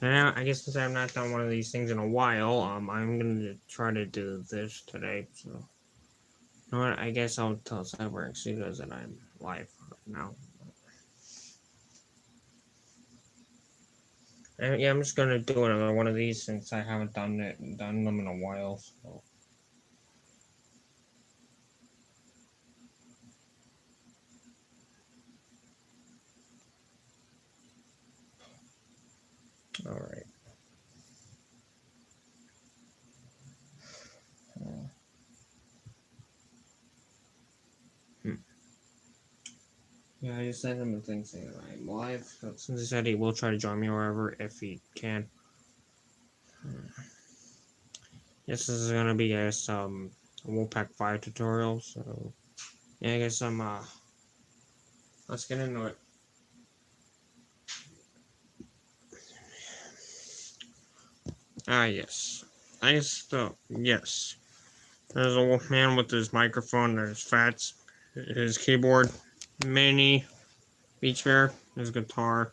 and I guess since I've not done one of these things in a while, I'm gonna try to do this today. So, you know what? I guess I'll tell CyberX Studios that I'm live now. And yeah, I'm just gonna do another one of these since I haven't done them in a while. So. All right. Yeah, I just sent him a thing saying I'm live. So since he said he will try to join me wherever if he can. This is gonna be a Wolfpack 5 tutorial. So yeah, I guess let's get into it. Yes. Yes. There's a Wolfman with his microphone, there's Fats, his keyboard, Mini, Beach Bear, his guitar,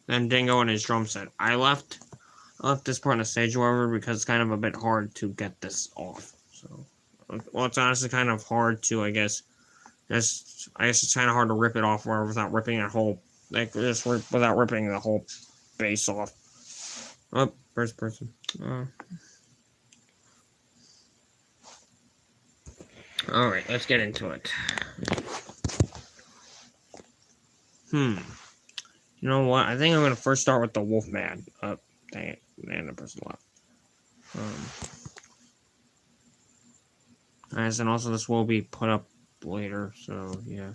then Dingo and his drum set. I left this part on the stage, however, because it's kind of a bit hard to get this off. So, well, it's honestly kind of hard to, I guess it's kind of hard to rip it off without ripping that whole, without ripping the whole base off. Oh, first person. Alright, let's get into it. You know what? I think I'm going to first start with the Wolfman. Oh, dang it. Man, the person left. And also this will be put up later, so yeah.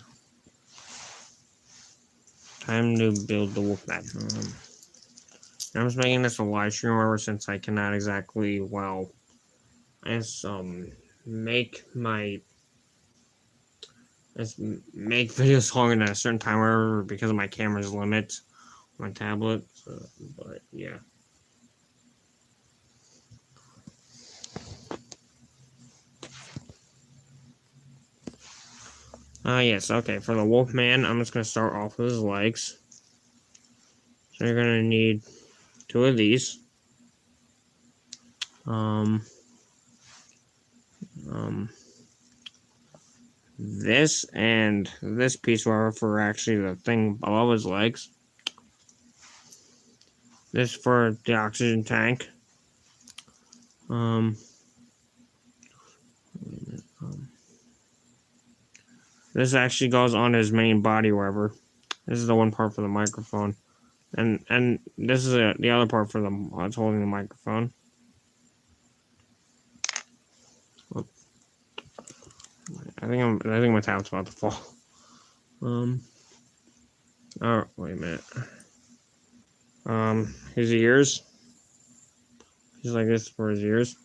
Time to build the Wolfman. I'm just making this a live stream ever since I cannot exactly, well, make videos longer than a certain time or because of my camera's limit on my tablet. So, but yeah. Yes, okay. For the Wolfman, I'm just gonna start off with his legs. So you're gonna need 2 of these. This and this piece were for actually the thing above his legs. This for the oxygen tank. This actually goes on his main body wherever. This is the one part for the microphone. And this is the other part for it's holding the microphone. I think my tablet's about to fall. Oh, wait a minute. His ears. Just like this for his ears.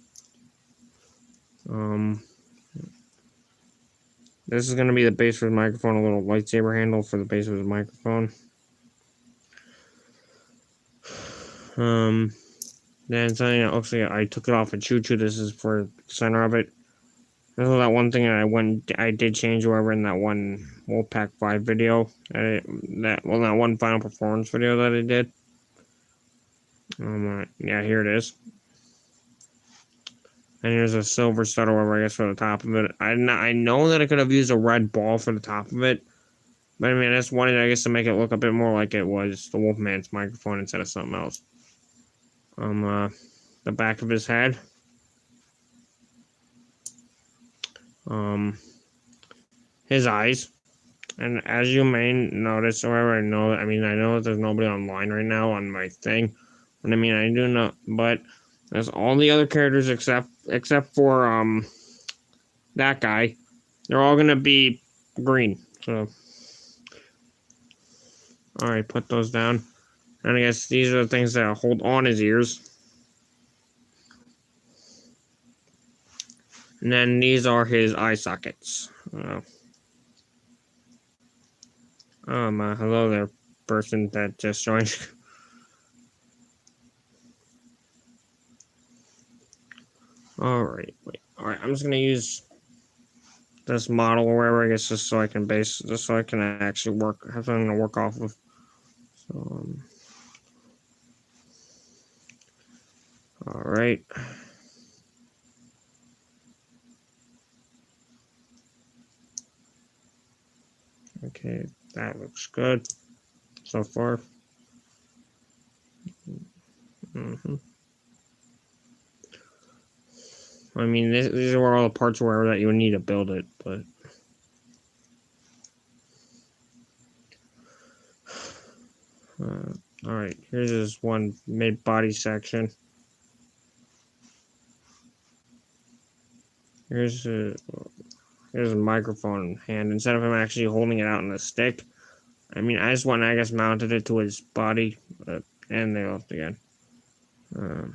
This is gonna be the base for his microphone, a little lightsaber handle for the base of his microphone. Then something that looks like I took it off a choo-choo. This is for the center of it. This is that one thing that I did change over in that one Wolfpack 5 video. That one final performance video that I did. Yeah, here it is. And here's a silver stud or whatever, I guess, for the top of it. I know that I could have used a red ball for the top of it. But I mean, I just wanted, I guess, to make it look a bit more like it was the Wolfman's microphone instead of something else. The back of his head. His eyes. And as you may notice, however, I know that there's nobody online right now on my thing. But I mean, I do know, but there's all the other characters except for, that guy. They're all gonna be green, so. Alright, put those down. And I guess these are the things that hold on his ears. And then these are his eye sockets. Hello there, person that just joined. Alright, I'm just gonna use this model or wherever, I guess, just so I can actually have something to work off of. So, Alright. Okay, that looks good so far. I mean, these are all the parts where that you would need to build it, but alright, here's this one mid-body section. Here's a microphone hand. Instead of him actually holding it out on a stick, I mean, I just went, I guess, mounted it to his body, and they left again. And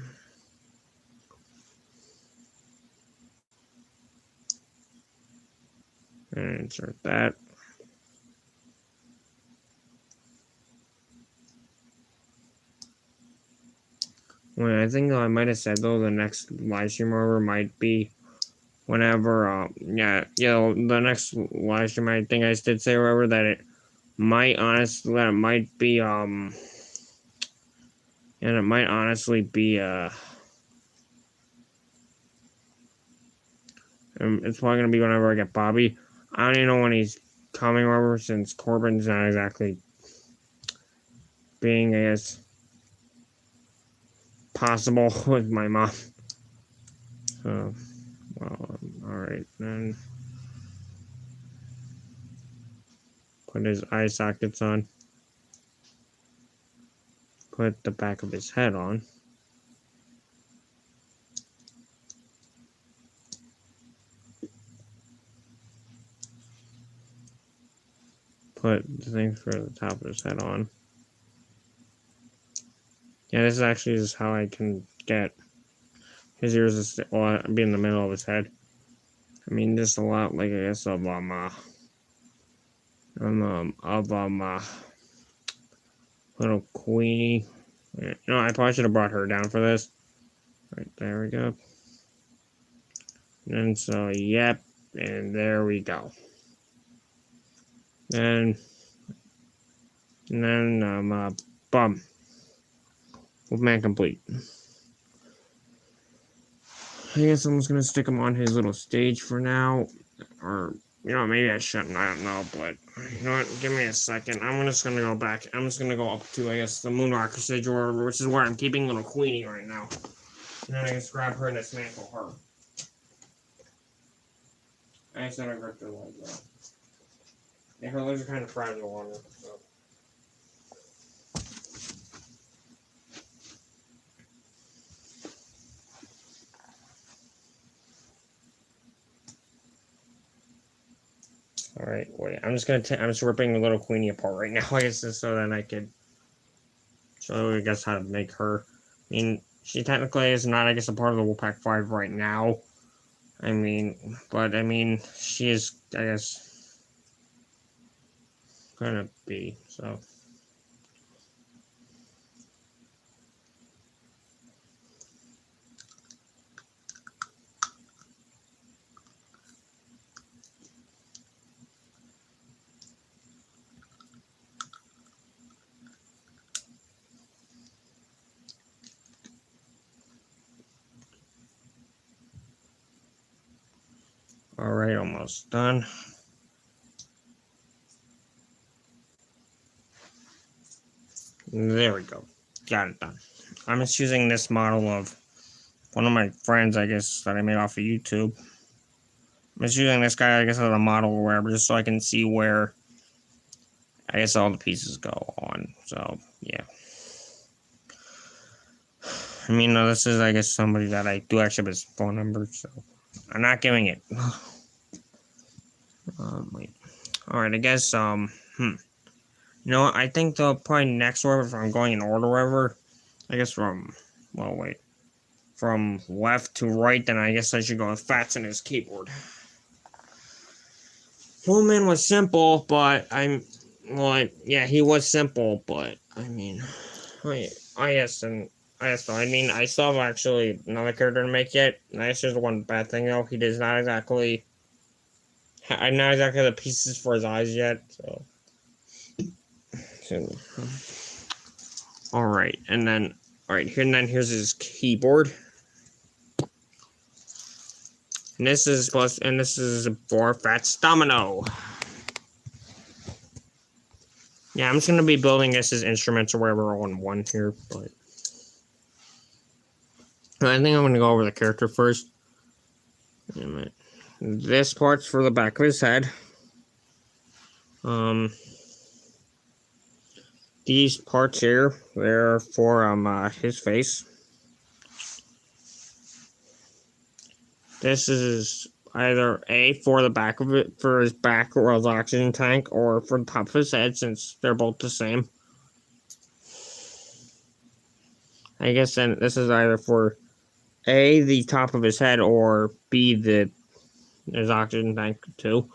insert that. Well, I think I might have said though the next live stream over might be whenever the next live stream I think I did say whatever that it might be and it might honestly be it's probably gonna be whenever I get Bobby. I don't even know when he's coming over since Corbin's not exactly being as possible with my mom. So, well, alright, then put his eye sockets on. Put the back of his head on. Put the thing for the top of his head on. Yeah, this is actually just how I can get his ears to be in the middle of his head. I mean, just a lot, like, I guess, of, little Queenie. You know, I probably should have brought her down for this. Right, there we go. And so, yep, and there we go. And then, bum. Wolfman complete. I guess I'm just gonna stick him on his little stage for now. Or, you know, maybe I shouldn't, I don't know, but you know what, give me a second. I'm just gonna go back. I'm just gonna go up to, I guess, the Moonrocker stage, which is where I'm keeping little Queenie right now. And then I just grab her and dismantle her. I just gotta grip her legs out. Yeah, her legs are kind of fragile on her, so. Alright, wait, I'm just ripping the little Queenie apart right now, I guess, just so then I could show you, I guess, how to make her. I mean, she technically is not, I guess, a part of the Wolfpack 5 right now. I mean, but, I mean, she is, I guess, gonna be, so. Alright, almost done. There we go. Got it done. I'm just using this model of one of my friends, I guess, that I made off of YouTube. I'm just using this guy, I guess, as a model or whatever, just so I can see where, I guess, all the pieces go on. So, yeah. I mean, this is, I guess, somebody that I do actually have his phone number, so I'm not giving it. Wait. Alright, I guess, you know what, I think the probably next order, if I'm going in order, whatever, I guess from left to right, then I guess I should go with Fats and his keyboard. Woman was simple, but yeah, he was simple, but, I mean, I still have actually another character to make yet. And that's just one bad thing, though. He does not exactly, I'm not exactly the pieces for his eyes yet, so. Alright, and then Alright, here and then here's his keyboard. And this is for Fats Domino. Yeah, I'm just gonna be building this as instruments or whatever all in one here, but I think I'm gonna go over the character first. Wait a minute. This part's for the back of his head. These parts here, they're for his face. This is either A, for the back of it, for his back or his oxygen tank, or for the top of his head, since they're both the same. I guess then this is either for A, the top of his head, or B, his oxygen tank too.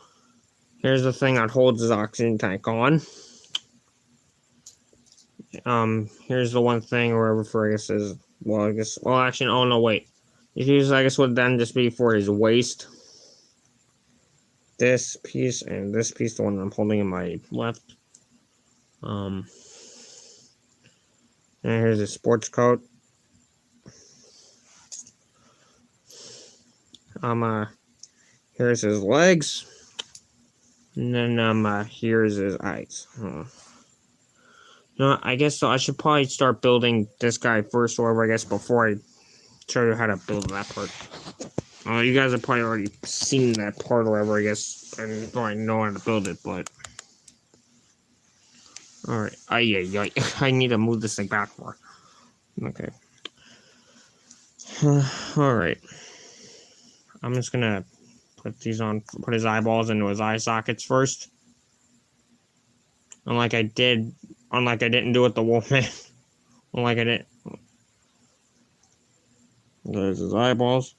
Here's the thing that holds his oxygen tank on. Here's the one thing or whatever for, actually, oh no, wait. These, I guess, would then just be for his waist. This piece and this piece, the one I'm holding in my left. And here's his sports coat. Here's his legs. And then, here's his eyes. No, I guess so. I should probably start building this guy first, or whatever, I guess, before I show you how to build that part. You guys have probably already seen that part, or whatever, I guess, and probably know how to build it, but... Alright, I need to move this thing back more. Okay. Alright. I'm just gonna put his eyeballs into his eye sockets first. Unlike I didn't do with the Wolfman. There's his eyeballs.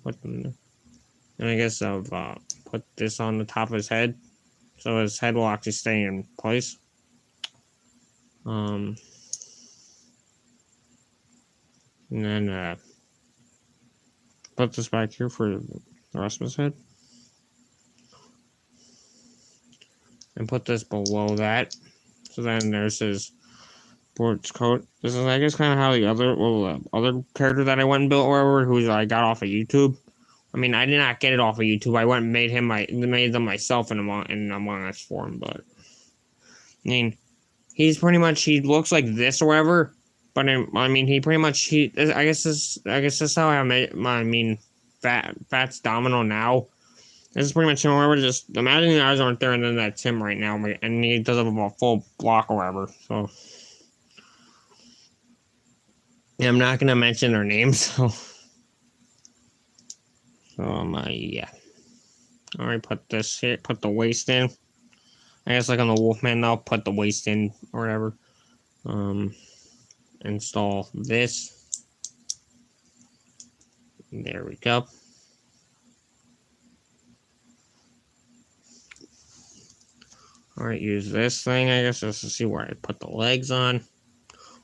Put them there. And I guess I've put this on the top of his head, so his head will actually stay in place. And then put this back here for the rest of his head. And put this below that. So then there's his sports coat. This is, I guess, kind of how the other character that I went and built, or who I got off of YouTube. I mean, I did not get it off of YouTube. I went and made them myself in Among Us form. But I mean, he looks like this or whatever. But I mean, I guess this is how I made Fats Domino now. This is pretty much him, or whatever. Just imagine the eyes aren't there, and then that's him right now, and he does have a full block or whatever. So yeah, I'm not gonna mention their names. So yeah. Alright, put this here. Put the waist in. I guess like on the Wolfman, I'll put the waist in or whatever. Install this. There we go. Alright, use this thing, I guess, just to see where I put the legs on.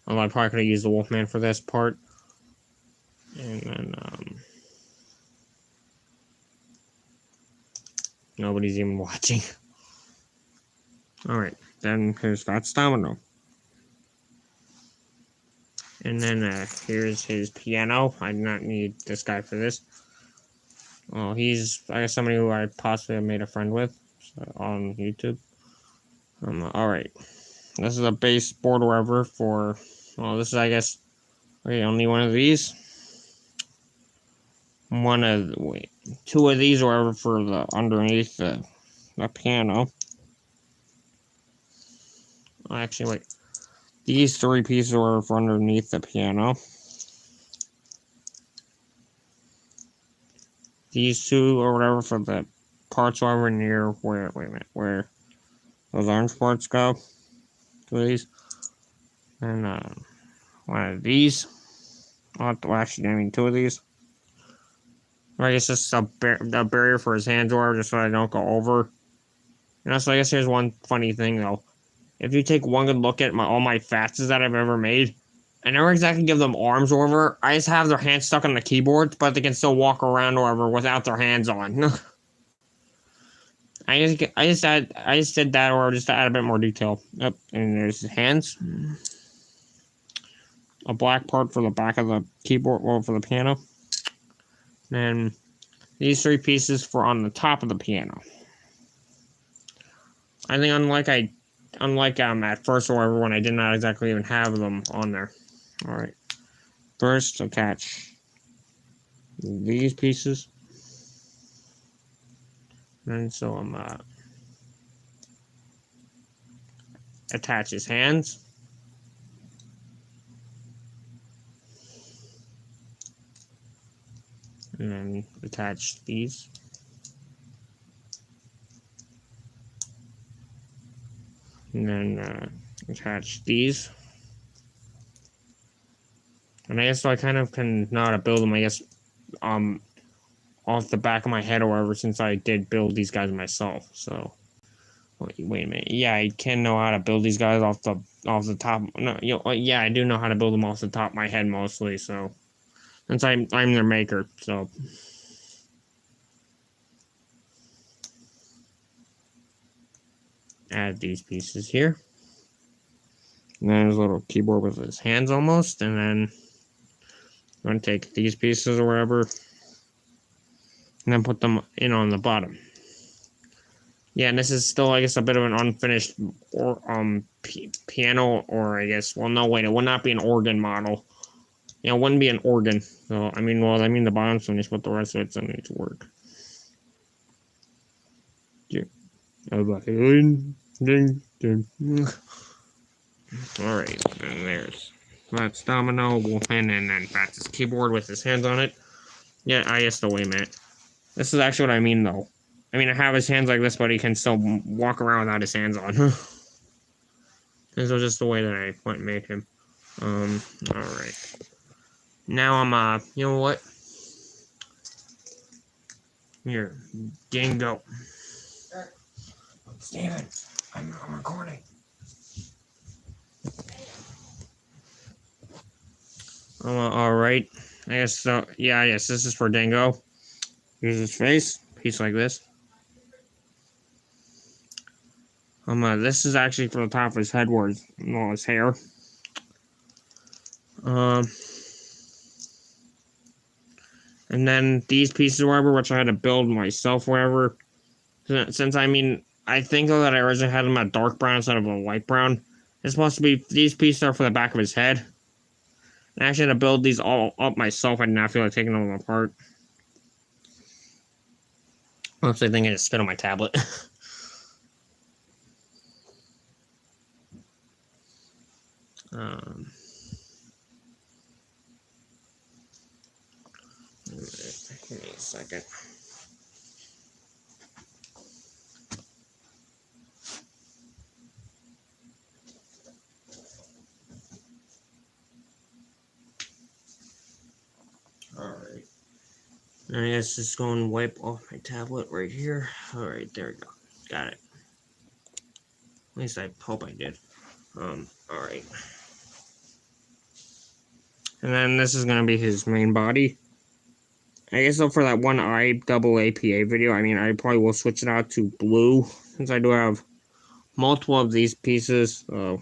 Although I probably could have used the Wolfman for this part. And then, nobody's even watching. Alright, then here's Fats Domino. And then, here's his piano. I do not need this guy for this. Well, he's, I guess, somebody who I possibly have made a friend with on YouTube. Alright. This is a baseboard or whatever for, well, this is, I guess, okay, only one of these. Two of these or whatever for the underneath the piano. Actually, wait. These three pieces are for underneath the piano. These two or whatever for the parts over near where, wait a minute, where those orange parts go. Two of these. And one of these. Actually, I mean two of these. Or I guess this is a barrier for his hands or just so I don't go over. And also, I guess here's one funny thing though. If you take one good look at all my Fatses that I've ever made, I never exactly give them arms or whatever. I just have their hands stuck on the keyboard, but they can still walk around or whatever without their hands on. I just did that or just to add a bit more detail. Yep, and there's his hands. a black part for the back of the keyboard, well, for the piano. Then these 3 pieces for on the top of the piano. I think unlike at first or whatever, when I did not exactly even have them on there. All right. First, attach these pieces. And so I'm attach his hands. And then attach these. And then attach these. And I guess so I kind of can know how to build them, I guess, off the back of my head or whatever, since I did build these guys myself. So wait a minute. Yeah, I can know how to build these guys off the top. No, yeah, I do know how to build them off the top of my head mostly. So since I'm their maker, so add these pieces here. And then there's a little keyboard with his hands almost, and then I'm gonna take these pieces or whatever, and then put them in on the bottom. Yeah, and this is still, I guess, a bit of an unfinished piano, or I guess, well, no, wait, it would not be an organ model. Yeah, it wouldn't be an organ. So, I mean, the bottom's finished, but the rest of it still needs to work. Yeah. Alright, and there's Fats Domino, Wolfman, and then Fats' keyboard with his hands on it. Yeah, I guess, wait a minute. This is actually what I mean, though. I mean, I have his hands like this, but he can still walk around without his hands on. This was just the way that I made him. Alright. Now I'm, you know what? Here, Dingo. Steven, I'm recording. Alright. I guess so. Yeah, yes, this is for Dingo. Here's his face. Piece like this. This is actually for the top of his head where his hair. And then these pieces or whatever, which I had to build myself, whatever. Since, I mean, I think though that I originally had them a dark brown instead of a light brown. It's supposed to be, these pieces are for the back of his head. I actually had to build these all up myself. I did not feel like taking them apart. Oops, I think I just spit on my tablet. Give me a second. Alright. I guess just go and wipe off my tablet right here. Alright, there we go. Got it. At least I hope I did. Alright. And then this is gonna be his main body. I guess though for that one IAAPA video, I mean, I probably will switch it out to blue, since I do have multiple of these pieces. So,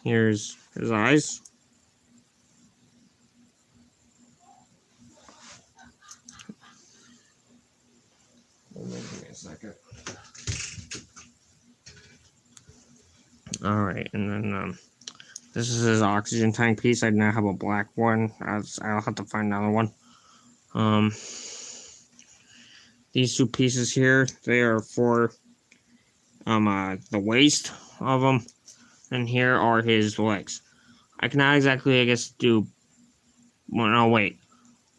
here's his eyes. Give me a second. Alright, and then, this is his oxygen tank piece. I now have a black one. I'll have to find another one. These 2 pieces here, they are for, the waist of them. And here are his legs. I cannot exactly, I guess, do... Well, no, wait.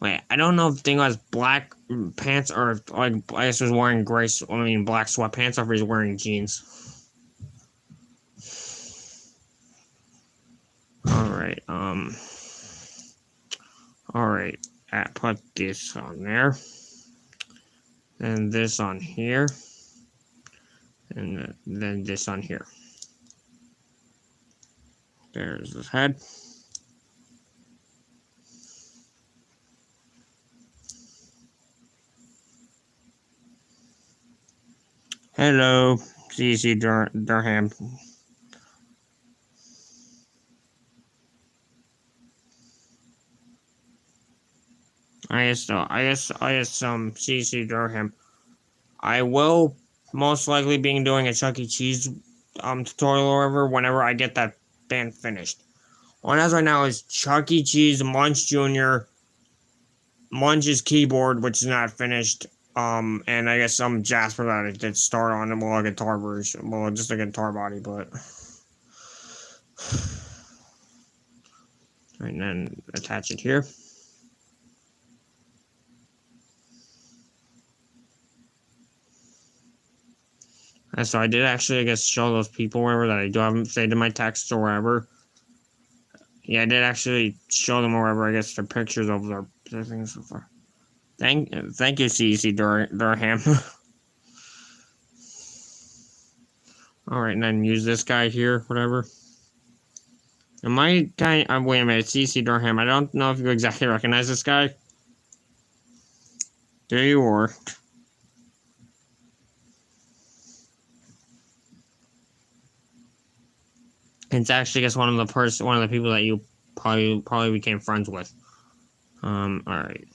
I don't know if Dingo has black pants or if, like, I guess he's wearing black sweatpants or if he's wearing jeans. Alright, alright. Put this on there. And this on here. And then this on here. There's his head. Hello, CC Durham. CC Durham. I will most likely be doing a Chuck E. Cheese tutorial or whatever whenever I get that band finished. What as right now is Chuck E. Cheese, Munch Jr., Munch's keyboard, which is not finished, and I guess some Jasper that I did start on, well, a guitar version, well, just a guitar body, but. Right, and then attach it here. And so I did actually, I guess, show those people wherever that I do haven't saved in my text or wherever. Yeah, I did actually show them wherever, I guess, the pictures of their things so far. Thank you, CC Durham. Alright, and then use this guy here, whatever. Am I kind of, wait a minute, CC Durham. I don't know if you exactly recognize this guy. Do you, or? It's actually, I guess, one of the people that you probably became friends with. Alright.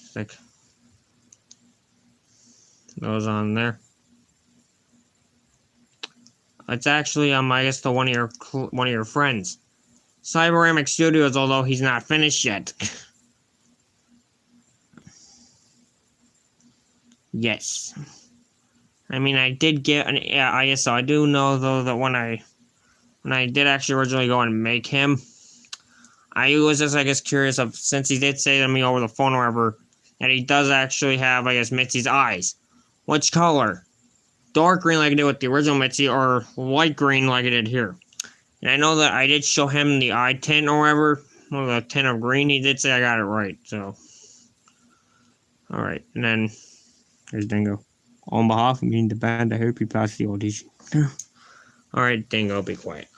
Stick those on there. It's actually, I guess, one of your friends. Cyberamic Studios, although he's not finished yet. Yes. I mean, I did get, yeah, I guess so. I do know, though, that when I did actually originally go and make him, I was just, I guess, curious of, since he did say to me over the phone or whatever, that he does actually have, I guess, Mitzi's eyes. Which color? Dark green like I did with the original Mitzi, or light green like I did here. And I know that I did show him the eye tint or whatever, well, the tint of green. He did say I got it right, so. Alright, and then, here's Dingo. On behalf of me and the band, I hope you pass the audition. Alright, Dingo, be quiet.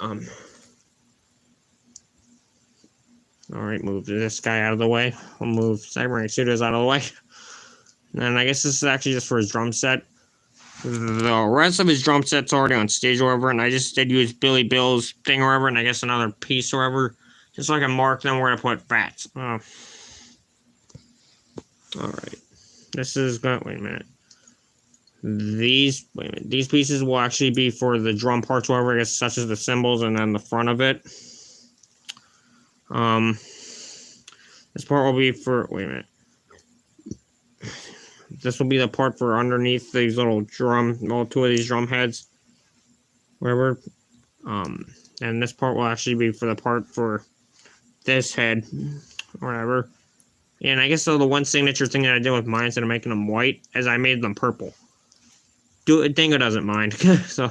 Alright, move this guy out of the way. We'll move Cybernetic Studios out of the way. And I guess this is actually just for his drum set. The rest of his drum set's already on stage or whatever, and I just did use Billy Bill's thing or whatever, and I guess another piece or whatever, just so I can mark them where to put fats. Alright. This is going, wait a minute. These pieces will actually be for the drum parts, whatever, I guess, such as the cymbals and then the front of it. This part will be for, wait a minute. This will be the part for underneath these little two of these drum heads. Whatever. And this part will actually be for the part for this head. Whatever. And I guess so the one signature thing that I did with mine instead of making them white is I made them purple. Dingo doesn't mind. So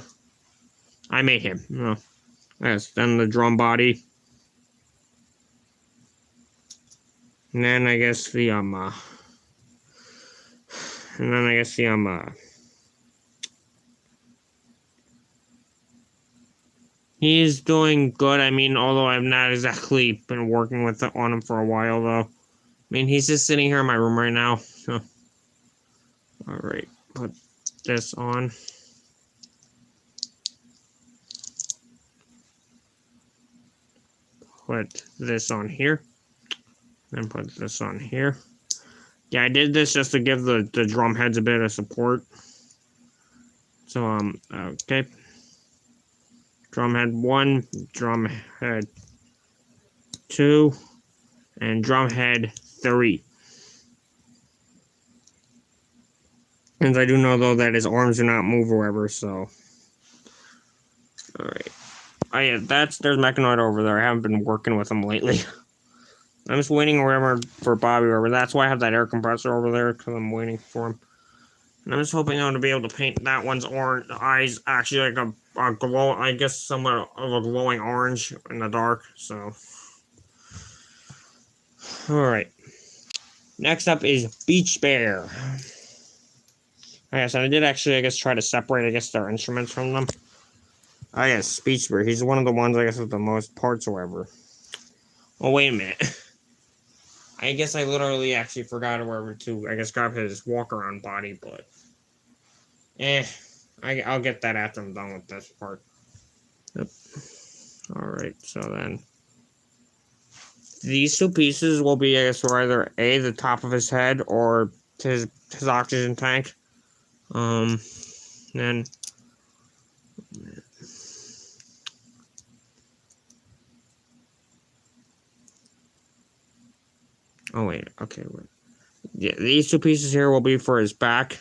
I made him. Yes, then the drum body. And then I guess the he's doing good. I mean, although I've not exactly been working on him for a while, though. I mean, he's just sitting here in my room right now. So. Alright, put this on. Put this on here. Then put this on here. Yeah, I did this just to give the drum heads a bit of support. So, okay. Drum head 1, drum head 2, and drum head 3. And I do know, though, that his arms do not move or whatever, so. Alright. Oh, yeah, there's Mechanoid over there. I haven't been working with him lately. I'm just waiting or whatever for Bobby or whatever. That's why I have that air compressor over there, because I'm waiting for him. And I'm just hoping I'm going to be able to paint that one's eyes actually like a glow, I guess somewhat of a glowing orange in the dark, so. Alright. Next up is Beach Bear. Okay, so I did actually, I guess, try to separate, I guess, their instruments from them. Oh, yes, Beach Bear. He's one of the ones, I guess, with the most parts or whatever. Oh, wait a minute. I guess I literally actually forgot wherever to, I guess, grab his walk-around body, but. I'll get that after I'm done with this part. Yep. Alright, so then. these two pieces will be, I guess, for either A, the top of his head, or his oxygen tank. Then oh wait, okay, wait. Yeah, these two pieces here will be for his back.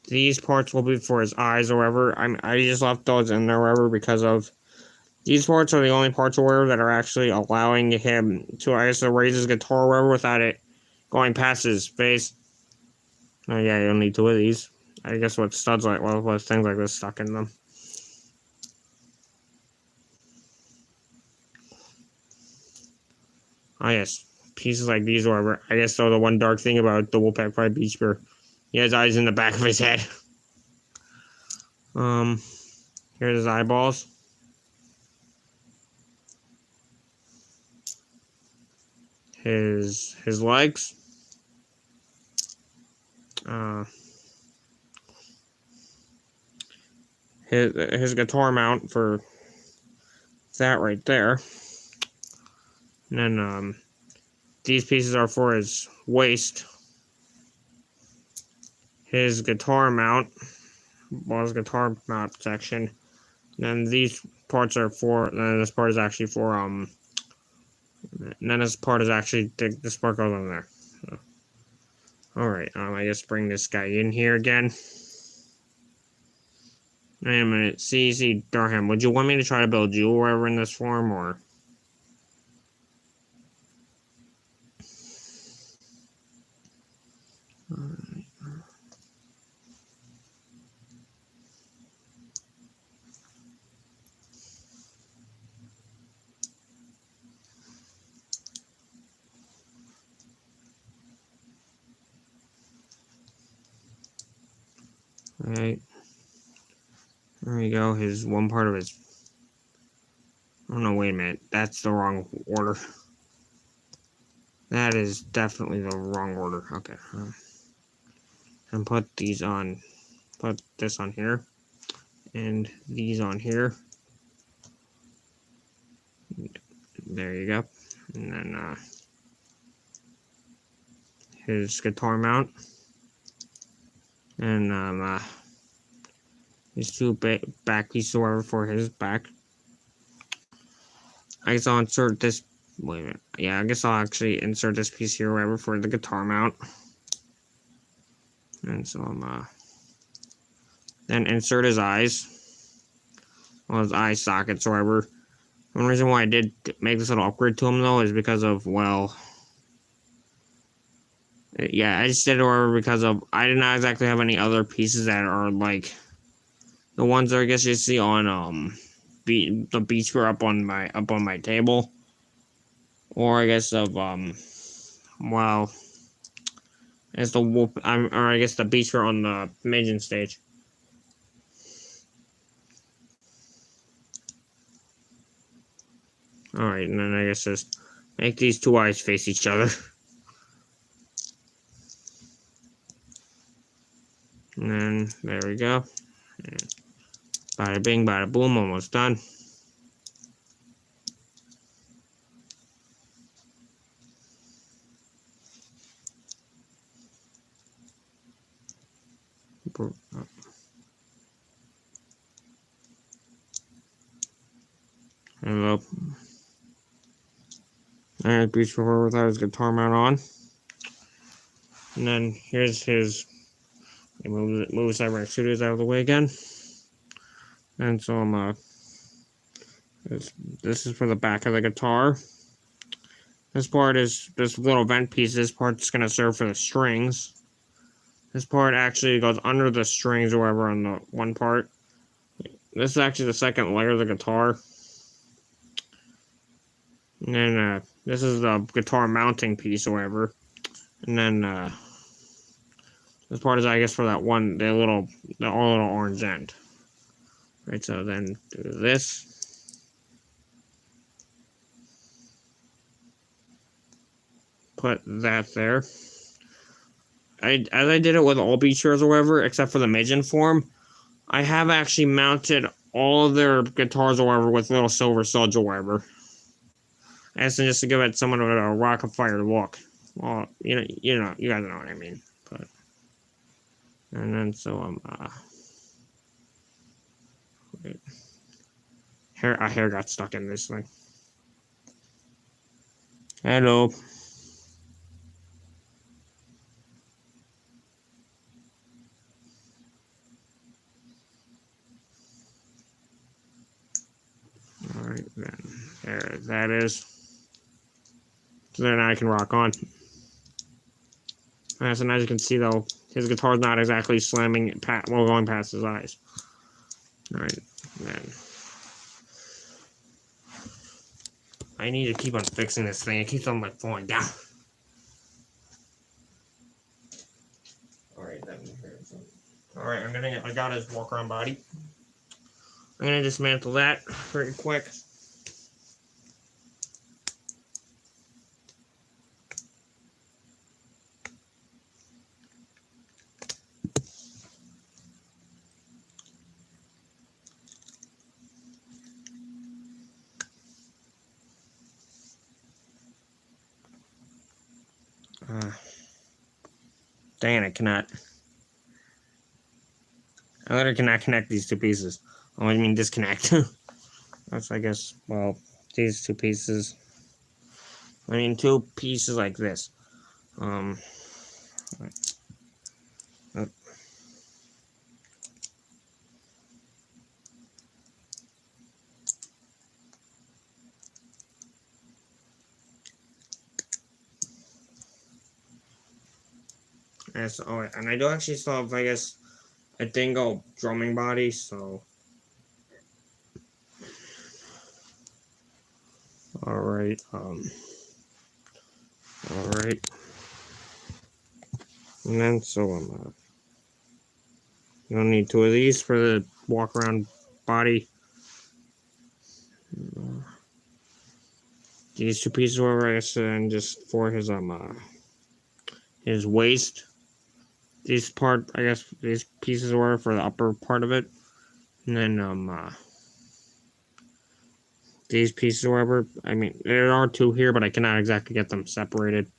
These parts will be for his eyes or whatever. I just left those in there wherever because of these parts are the only parts or whatever that are actually allowing him to, I guess, raise his guitar or whatever without it going past his face. Oh yeah, you'll need two of these. I guess with studs like, well, with things like this stuck in them. Oh yes, pieces like these or whatever. I guess though the one dark thing about the Wolfpack 5 Beach Bear, he has eyes in the back of his head. Here's his eyeballs. His legs. His guitar mount for that right there. And then these pieces are for his waist. His guitar mount. Well, his guitar mount section. And then these parts are for, and then this part is actually for, and then this part is actually, the spark goes on there. So. Alright, I guess bring this guy in here again. Wait a minute, see, Durham, would you want me to try to build you or whatever in this form, or? Alright. There we go, his one part of his... Oh no, wait a minute, that's the wrong order. That is definitely the wrong order. Okay. And put these on, put this on here. And these on here. There you go. And then his guitar mount. And these two back pieces or whatever for his back. I guess I'll insert this. Wait a minute. Yeah, I guess I'll actually insert this piece here or whatever for the guitar mount. And so then insert his eyes. Well, his eye sockets or whatever. One reason why I did make this little upgrade to him though is because of, well, yeah, I just did it over because of, I did not exactly have any other pieces that are like the ones that I guess you see on the beach were up on my table, or I guess of well, as the wolf, or I guess the beach were on the Majin stage. All right, and then I guess just make these two eyes face each other. And then, there we go. And bada bing, bada boom, almost done. Hello. Alright, beach before without his guitar mount on. And then here's his, move Cybernetic Studios out of the way again. And so this is for the back of the guitar. This part is this little vent piece. This part's gonna serve for the strings. This part actually goes under the strings or whatever on the one part. This is actually the second layer of the guitar. And then this is the guitar mounting piece or whatever. And then this part is, I guess, for that one, the little orange end. Right, so then do this. Put that there. As I did it with all beach chairs or whatever, except for the Majin form, I have actually mounted all of their guitars or whatever with little silver studs or whatever. I asked them just to give it someone with a rocket fire look. Well, you guys know what I mean. But and then so wait, hair got stuck in this thing. Hello. All right, then there that is. So then I can rock on. So as you can see, though, his guitar's not exactly slamming while going past his eyes. All right, then. I need to keep on fixing this thing. It keeps on like falling down. All right, then. All right, I got his walk around body. I'm gonna dismantle that pretty quick. Dang it, I cannot. I literally cannot connect these two pieces. Oh, I mean disconnect. That's, I guess, well, these two pieces. I mean, two pieces like this. And I do actually still have, I guess, a dingo drumming body, so. Alright, alright. And then, so, you'll need two of these for the walk around body. These two pieces were, I guess, and just for his waist. These pieces were for the upper part of it. And then, these pieces, whatever. I mean, there are two here, but I cannot exactly get them separated.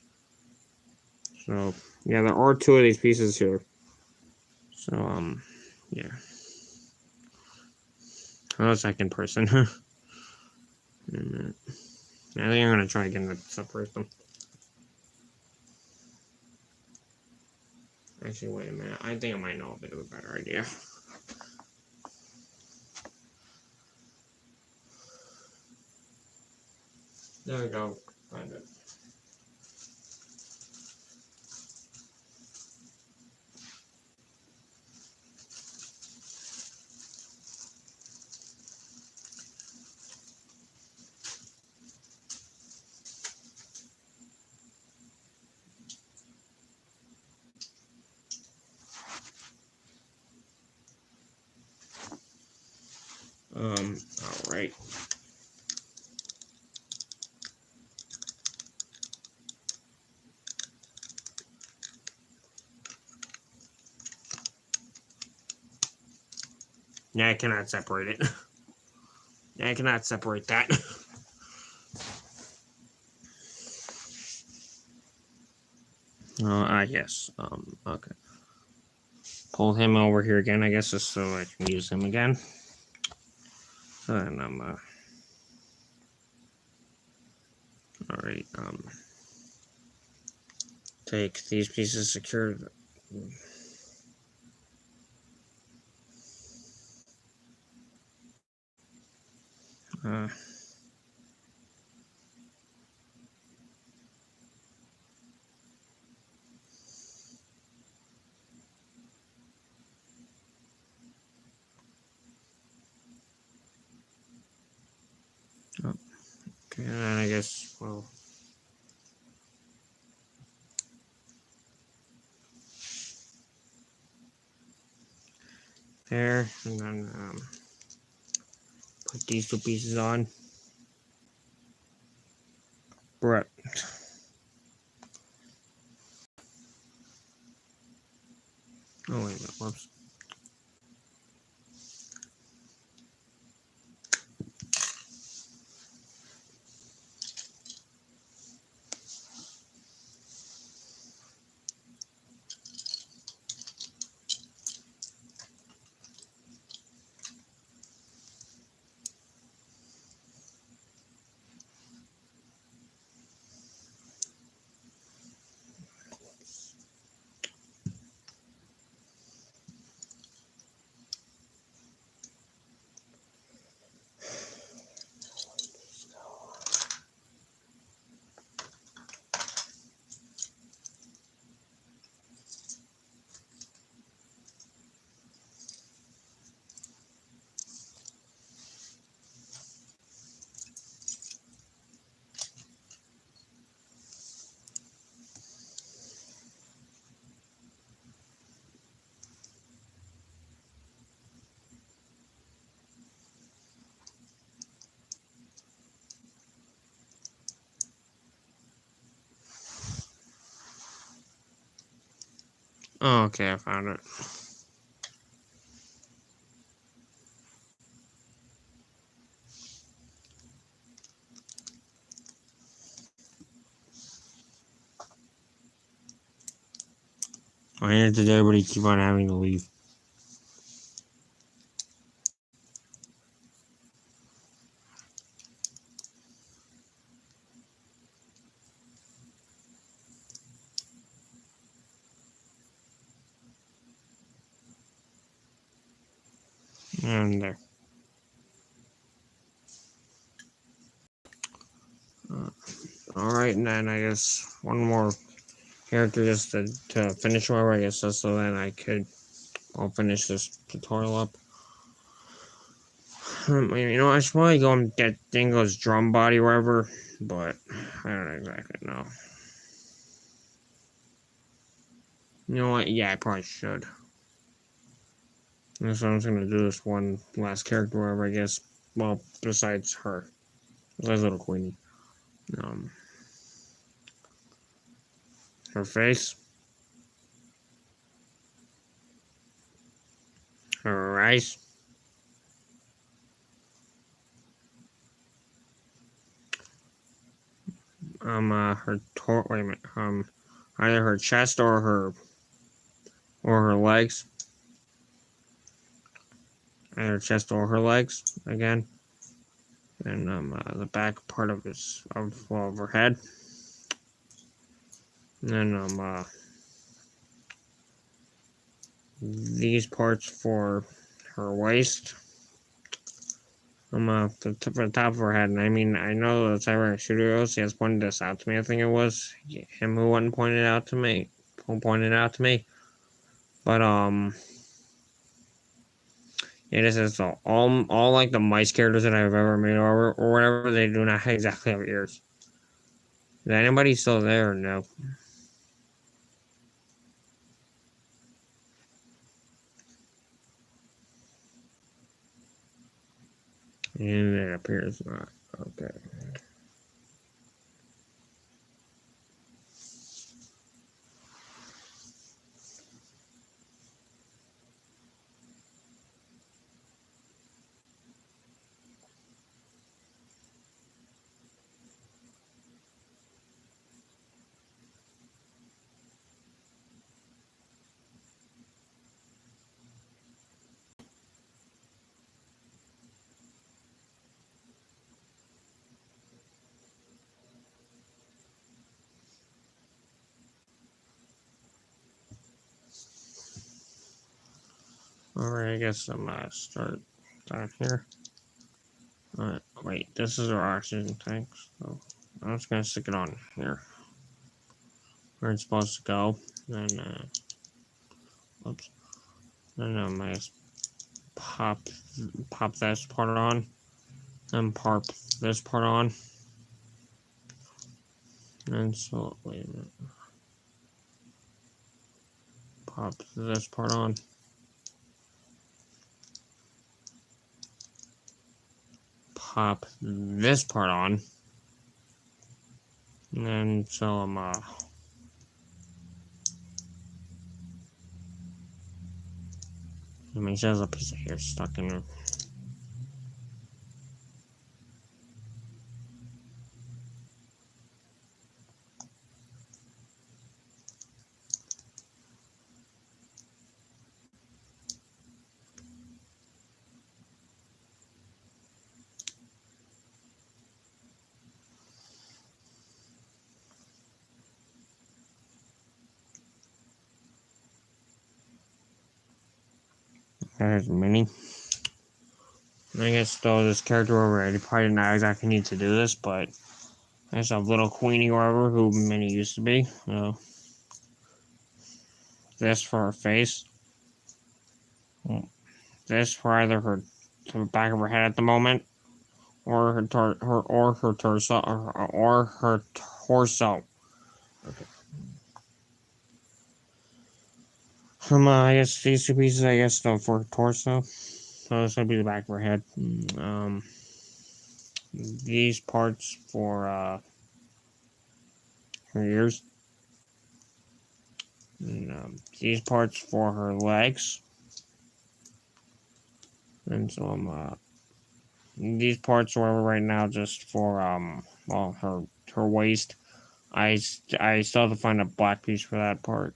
So, yeah, there are two of these pieces here. So, yeah. Oh, second person. And, I think I'm gonna try again to separate them. Actually, wait a minute. I think I might know a bit of a better idea. There we go. Find it. All right. Yeah, I cannot separate it. Yeah, I cannot separate that. Yes. Okay. Pull him over here again, I guess, just so I can use him again. And alright, take these pieces secured. Okay, and then I guess, well, there, and then put these two pieces on. Brett. Oh wait, whoops. Oh, okay, I found it. Why did everybody keep on having to leave? And there. Alright, and then I guess one more character just to finish over, I guess, just so then I'll finish this tutorial up. You know, I should probably go and get Dingo's drum body wherever, but I don't exactly know. You know what? Yeah, I probably should. So I'm just gonna do this one last character wherever, I guess. Well, besides her. Besides Little Queenie. Um, her face. Her eyes. Wait a minute. Either her chest or her legs. Either chest or her legs again. And the back part of of her head. And then these parts for her waist. For the top of her head. And I mean, I know the Cyber Studios, he has pointed this out to me. I think it was him who went and pointed it out to me. Who pointed it out to me. But, yeah, this is all like the mice characters that I've ever made or whatever, they do not exactly have ears. Is anybody still there or no? And it appears not. Okay. Alright, I guess I'm gonna start down here. Alright, wait, this is our oxygen tank, so I'm just gonna stick it on here. Where it's supposed to go. Then, oops. Then I just pop this part on. Then pop this part on. And so, wait a minute. Pop this part on. Pop this part on. And then, so I mean, she has a piece of hair stuck in her. There's Minnie. I guess though this character already probably did not exactly need to do this, but I just have Little Queenie or whatever, who Minnie used to be. This for her face. This for either the back of her head at the moment, or her torso, or her torso. Okay. I guess these two pieces, I guess, though, for torso. So this would be the back of her head. These parts for her ears. And, these parts for her legs. And so, these parts are right now just for, well, her waist. I still have to find a black piece for that part.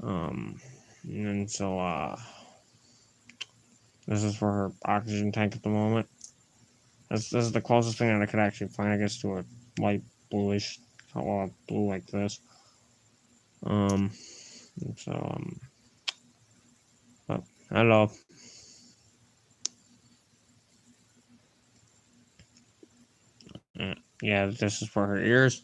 And so, this is for her oxygen tank at the moment. This is the closest thing that I could actually find, I guess, to a light bluish, blue like this. And so, oh, hello. Yeah, this is for her ears.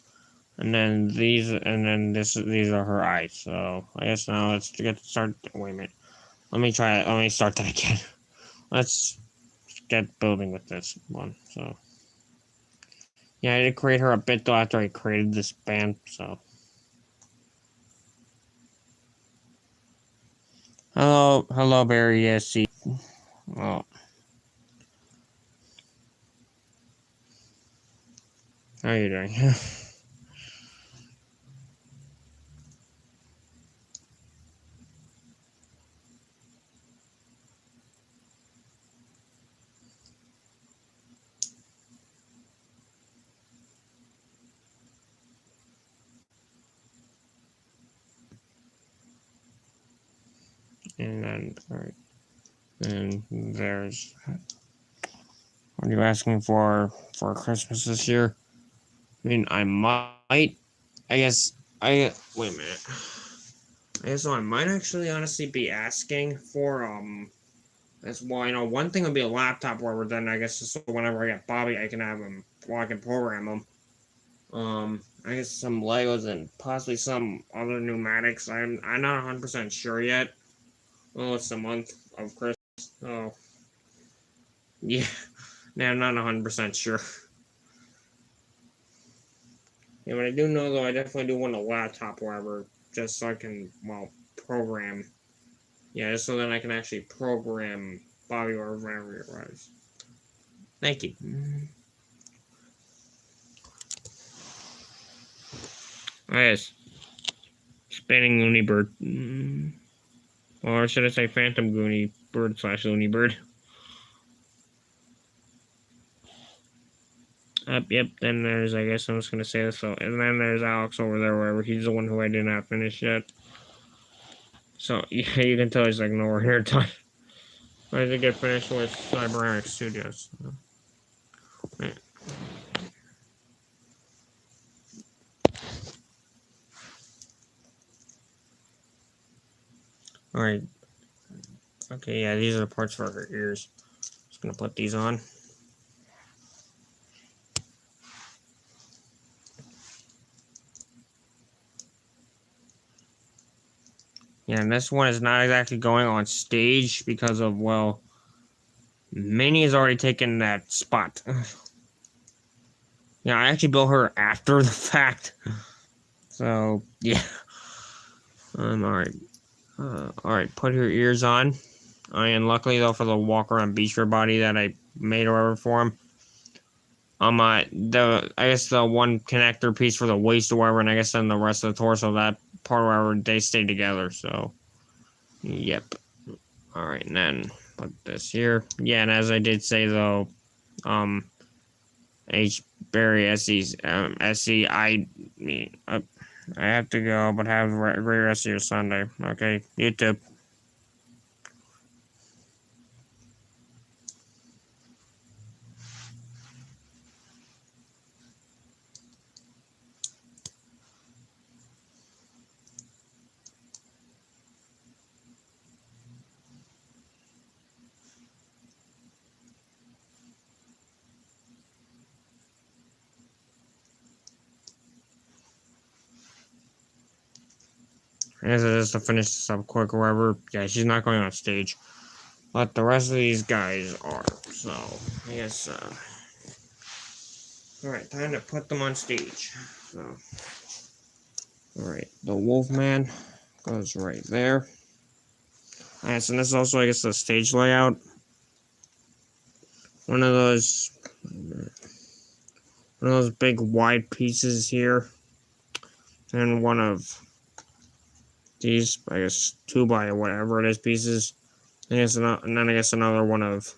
And then these are her eyes. So I guess now let's get start. Wait a minute. Let me try it. Let me start that again. Let's get building with this one. So yeah, I did create her a bit though after I created this band. So hello, Barry. Yes, see. Oh, how are you doing? And then all right. And there's. What are you asking for Christmas this year? I mean, I might. I guess I wait a minute. I guess so I might actually honestly be asking for as well. You know, one thing would be a laptop where then I guess so whenever I get Bobby, I can have him. Well, I can program him. I guess some Legos and possibly some other pneumatics. I'm not 100% sure yet. Well, it's the month of Christmas. Oh, yeah. Now I'm not 100% sure. Yeah, but I do know though. I definitely do want a laptop, wherever, just so I can program. Yeah, just so then I can actually program Bobby or wherever it was. Thank you. Yes, spinning loony bird. Or should I say phantom goony bird slash loony bird? Yep, then there's, I guess I'm just gonna say this, so, and then there's Alex over there, wherever, he's the one who I did not finish yet. So, yeah, you can tell he's like nowhere near done. I did get finished with Cybernetic Studios. Yeah. Alright. Okay, yeah, these are the parts for her ears. Just gonna put these on. Yeah, and this one is not exactly going on stage because of, well, Minnie has already taken that spot. Yeah, I actually built her after the fact. So, yeah. Alright. Alright, put her ears on. And luckily, though, for the walk around beach body that I made or whatever for him, I guess the one connector piece for the waist or whatever, and I guess then the rest of the torso, that part wherever they stay together. So, yep. All right, and then put this here. Yeah, and as I did say though, H Barry SE I have to go, but have a great rest of your Sunday. Okay, you too. As it is to finish this up quick, or whatever. Yeah, she's not going on stage, but the rest of these guys are. So I guess. All right, time to put them on stage. So, all right, the Wolfman goes right there. All right, so this is also, I guess, the stage layout. One of those big wide pieces here, and one of these, I guess, 2 by whatever it is pieces. And then I guess another one of,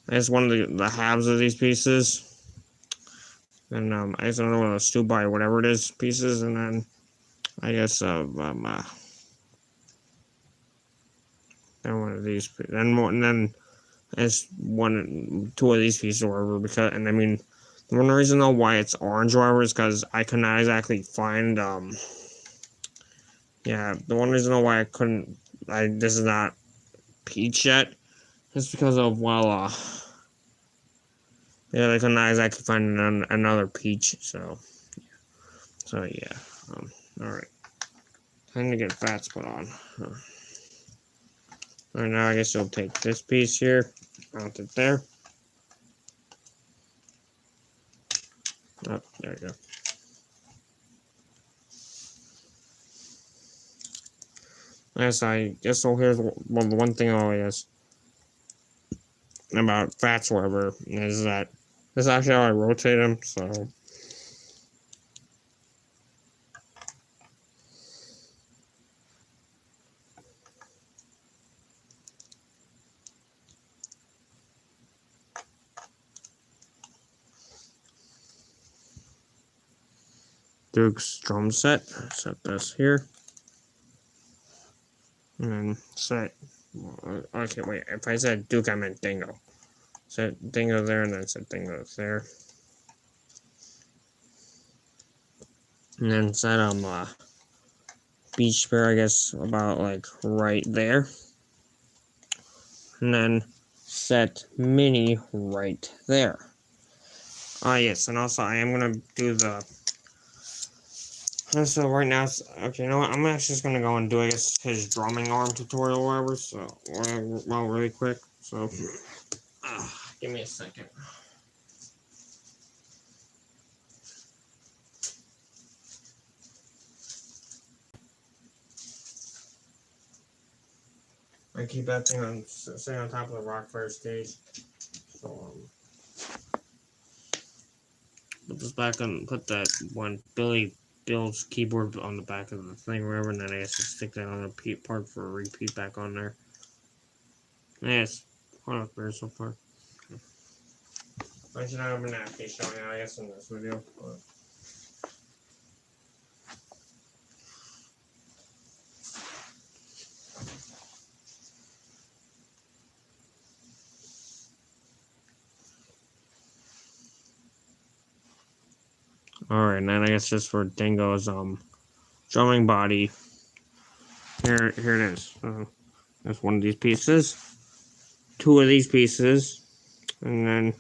I guess one of the halves of these pieces. And I guess another one of those 2 by whatever it is pieces. And then I guess then one of these, then more, and then as 2 of these pieces or whatever. Because, and I mean, the one reason though why it's orange or whatever is because I could not exactly find yeah, the one reason why I couldn't, this is not peach yet, is because of, well, yeah, I could not exactly find another peach, so yeah, alright, time to get fats put on. Alright, now I guess you'll take this piece here, mount it there. Oh, there you go. Yes, I guess so. Here's the one thing I guess about fats, whatever, is that this is actually how I rotate them. So Duke's drum set. Set this here, and then set. Okay, wait. If I said Duke, I meant Dingo. Set Dingo there, and then set Dingo there. And then set Beach Bear, I guess, about like right there. And then set Minnie right there. Yes, and also I am gonna do the. So right now, okay, you know what? I'm actually just gonna go and do, I guess, his drumming arm tutorial or whatever. So, well, really quick. So, give me a second. I keep that thing on sitting on top of the rock fire stage. So put this back on. Put that one Bill's keyboard on the back of the thing, wherever, and then I guess just stick that on a repeat part for a repeat back on there. Yes, quite up there so far. I should not have been actually showing it, I guess, in this video. But. Alright, and then I guess just for Dingo's drumming body. Here it is. There's one of these pieces, 2 of these pieces, and then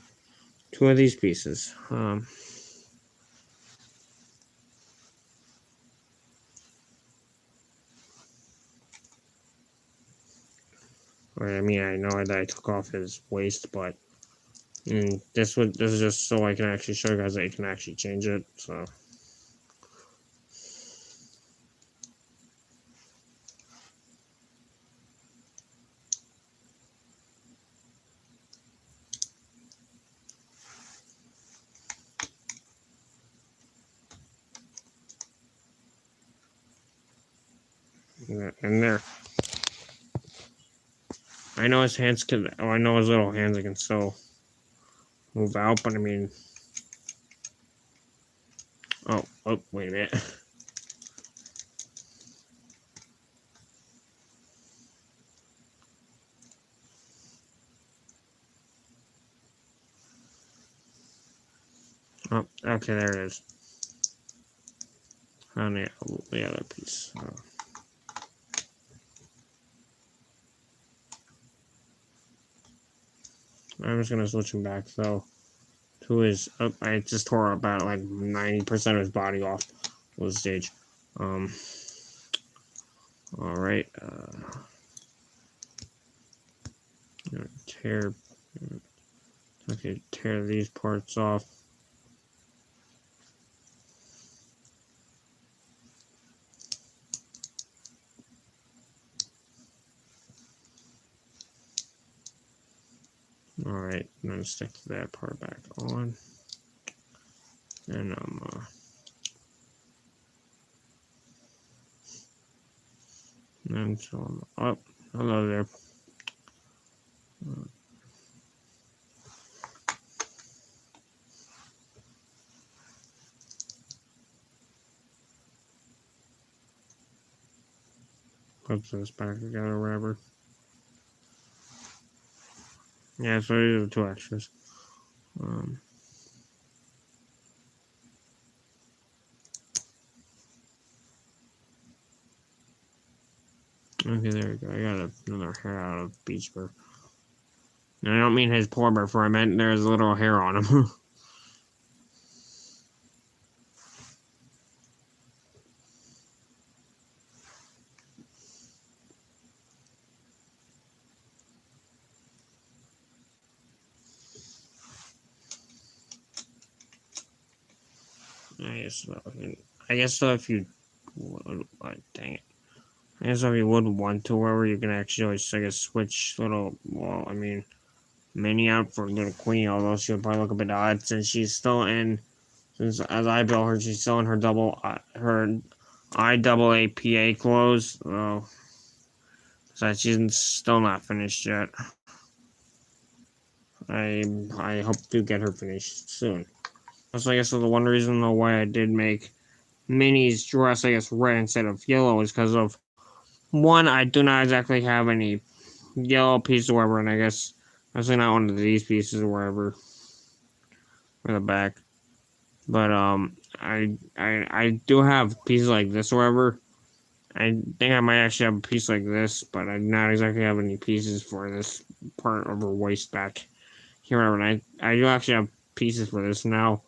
2 of these pieces. I mean, I know that I took off his waist, but this is just so I can actually show you guys that you can actually change it. So. And there. I know his hands can. Oh, I know his little hands can still move out, but I mean. Oh, wait a minute. Oh, okay, there it is. On the other piece. I'm just gonna switch him back though to his. I just tore about like 90% of his body off the stage. All right. Tear. Okay, tear these parts off. Alright, I'm gonna stick that part back on. And And so, oh, hello there. Put this back together, whatever. Yeah, so these are the two extras. Okay, there we go. I got another hair out of Beach Bear. And I don't mean his poor bear fur. I meant there's a little hair on him. I guess so if you dang it. I guess if you would want to, wherever you can actually always, I guess, switch little, well, I mean, Minnie out for little Queenie, although she would probably look a bit odd since she's still in, since as I built her, she's still in her her IAAPA clothes, so she's still not finished yet. I hope to get her finished soon. So I guess the one reason though why I did make Minnie's dress, I guess, red instead of yellow is because of one, I do not exactly have any yellow pieces or whatever, and I guess actually not one of these pieces or whatever for the back. But I do have pieces like this or whatever. I think I might actually have a piece like this, but I do not exactly have any pieces for this part of her waist back here. And I do actually have pieces for this now.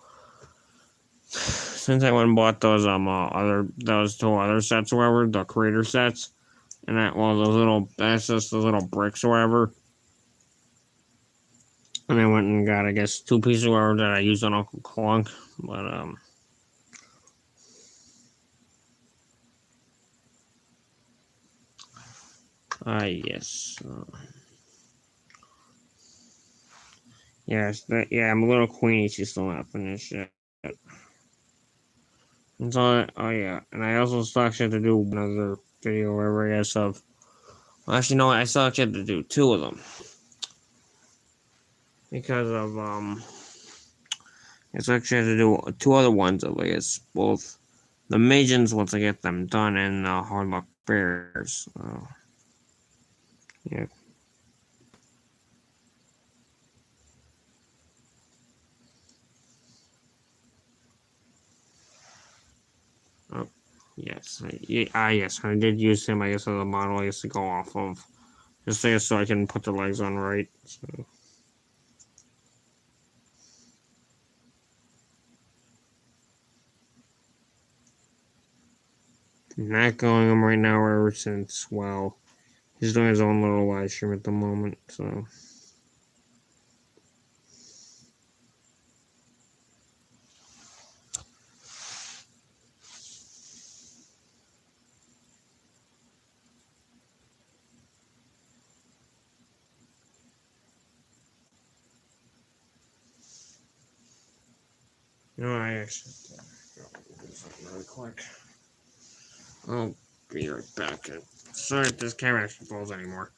Since I went and bought those those two other sets or whatever, the creator sets, and that's just those little bricks or whatever. And I went and got, I guess, two pieces of whatever that I used on Uncle Clunk, but yes. Yes, yeah, I'm a little Queenie, she's still not finished yet. And so, oh yeah, and I also still actually have to do another video or whatever, I guess, of, well, actually, no, I still actually have to do two of them. Because of, I still actually have to do two other ones of, I guess, both the Majins once I get them done, and the Hard Luck Bears. Yeah. Oh, yes. Yes, I did use him, I guess, as a model, I guess, to go off of. Just, I guess, so I can put the legs on right. So. Not going him right now ever since, well, he's doing his own little live stream at the moment, so. You know, I actually do something really quick. I'll be right back. Sorry if this camera actually falls anymore.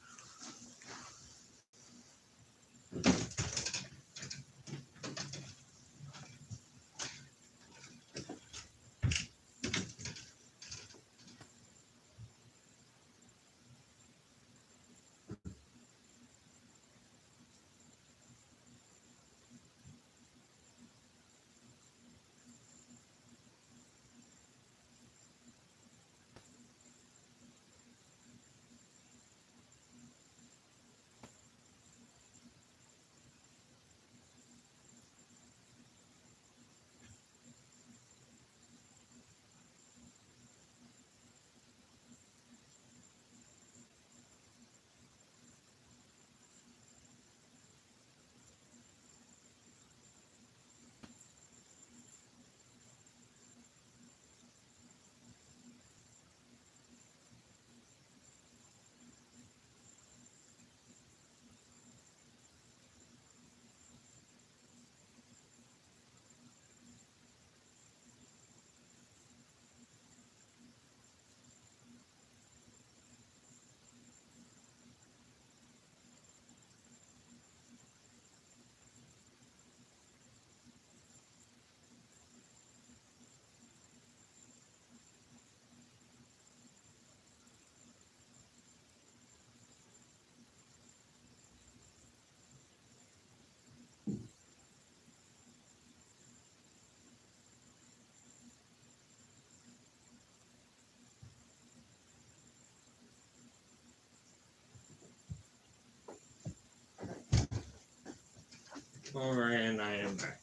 Alright, and I am back.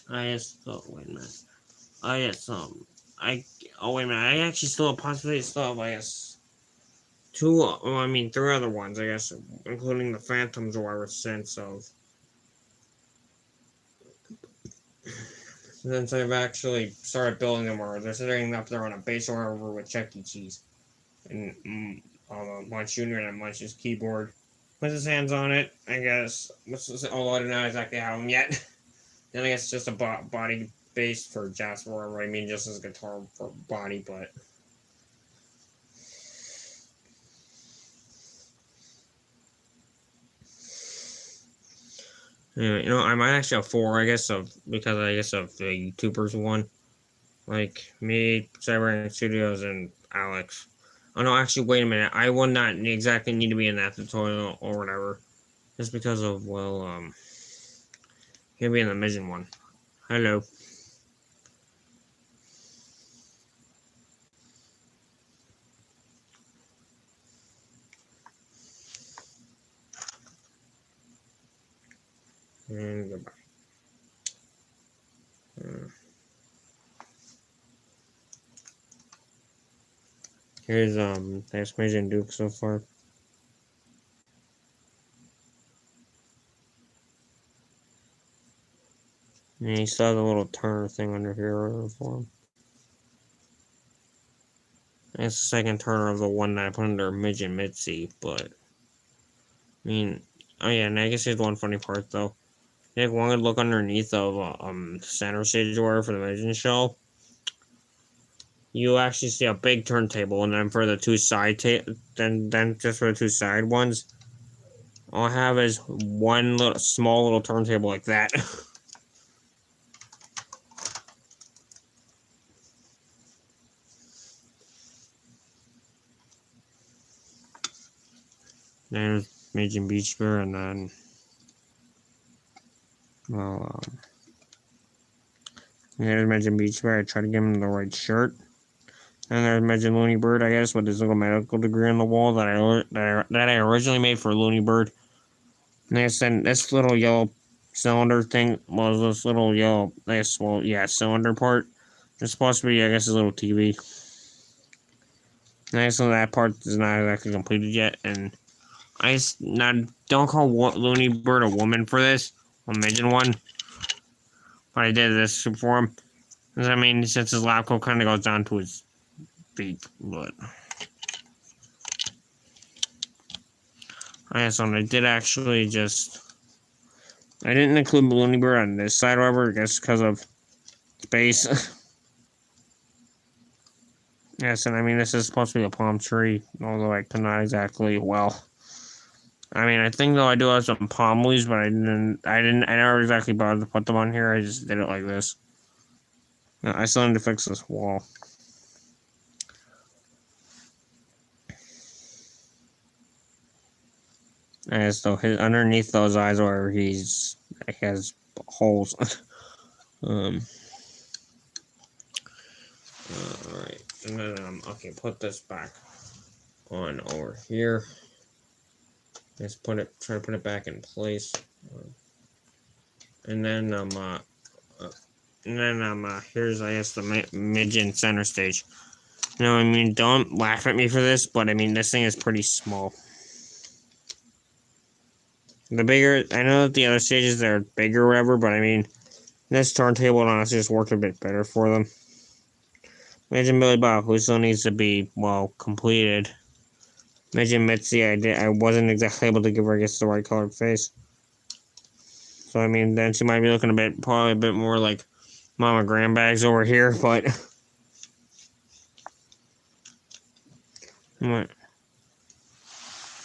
I just thought, wait a minute. I guess, wait a minute. I actually still possibly still have, I guess, three other ones, I guess, including the Phantoms or whatever sense of. Since I've actually started building them, or they're sitting up there on a base or over with Chuck E. Cheese. And Munch Jr. and Munch's keyboard. Puts his hands on it, I guess. Although I don't know exactly how him yet. Then I guess just a body base for Jasper, or I mean just as a guitar for body, but. Anyway, I might actually have four, because of the YouTubers one. Like me, Cyber Studios, and Alex. Oh no, actually, wait a minute. I will not exactly need to be in that tutorial or whatever. Just because of, well, he'll be in the mission one. Hello. And goodbye. Here's, that's Mission Duke so far. And you still have the little turner thing under here for him. That's the second turner of the one that I put under Midget Mitzi, but. I mean, oh yeah, and I guess here's one funny part though. If one could look underneath of center stage order for the Midget show, you actually see a big turntable, and then for the two side then just for the two side ones, all I have is one small little turntable like that. There's Major Beach Bear, and then, well, there's Major Beach Bear. I try to give him the right shirt. And there's Major Looney Bird, I guess, with his little medical degree on the wall that I originally made for Looney Bird. And I said this little yellow cylinder thing was this little yellow, cylinder part. It's supposed to be, I guess, a little TV. And so that part is not exactly completed yet, and don't call Looney Bird a woman for this, a midget one. But I did this for him. I mean, since his lab coat kind of goes down to his feet, but. I did actually I didn't include Looney Bird on this side, however, I guess because of space. Yes, and I mean, this is supposed to be a palm tree, although I could not exactly, well. I mean, I think though I do have some palm leaves, but I never exactly bothered to put them on here. I just did it like this. I still need to fix this wall. And so underneath those eyes, where he has holes. Alright, and then okay, put this back on over here. Let's try to put it back in place. And then here's I guess the midget center stage. No, I mean, don't laugh at me for this, but I mean, this thing is pretty small. I know that the other stages are bigger or whatever, but I mean, this turntable honestly just worked a bit better for them. Imagine Billy Bob, who still needs to be, well, completed. Imagine Mitzi, I wasn't exactly able to give her, I guess, the right colored face. So, I mean, then she might be looking probably a bit more like Mama Grandbags over here, but. What?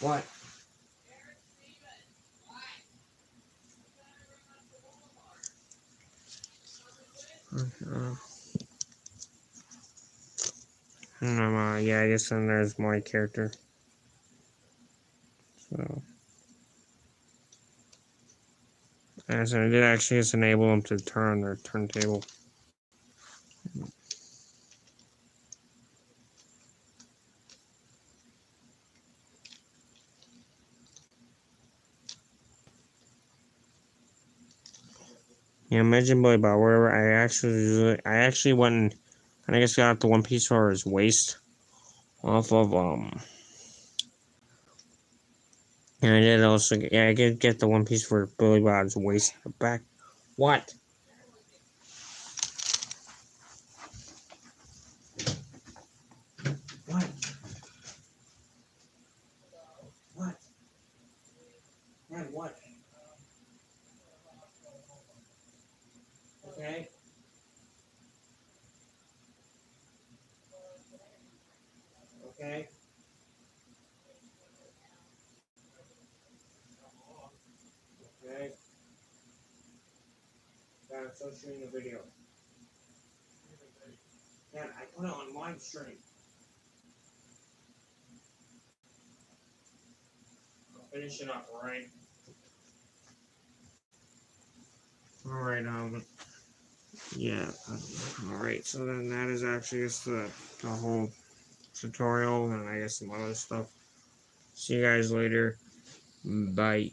What? Yeah, I guess then there's my character. So. And so I did actually just enable them to turn on their turntable. Yeah, imagine Billy Bob, wherever I actually went and I guess got the one piece for his waist off of and I did also yeah, I did get the one piece for Billy Bob's waist back. What? What? What? What? Okay. Okay. Okay. God, I'm still shooting the video. God, I put it on live stream. I'll finish it up, alright? Alright, yeah. Alright, so then that is actually just the whole tutorial and I guess some other stuff. See you guys later. Bye.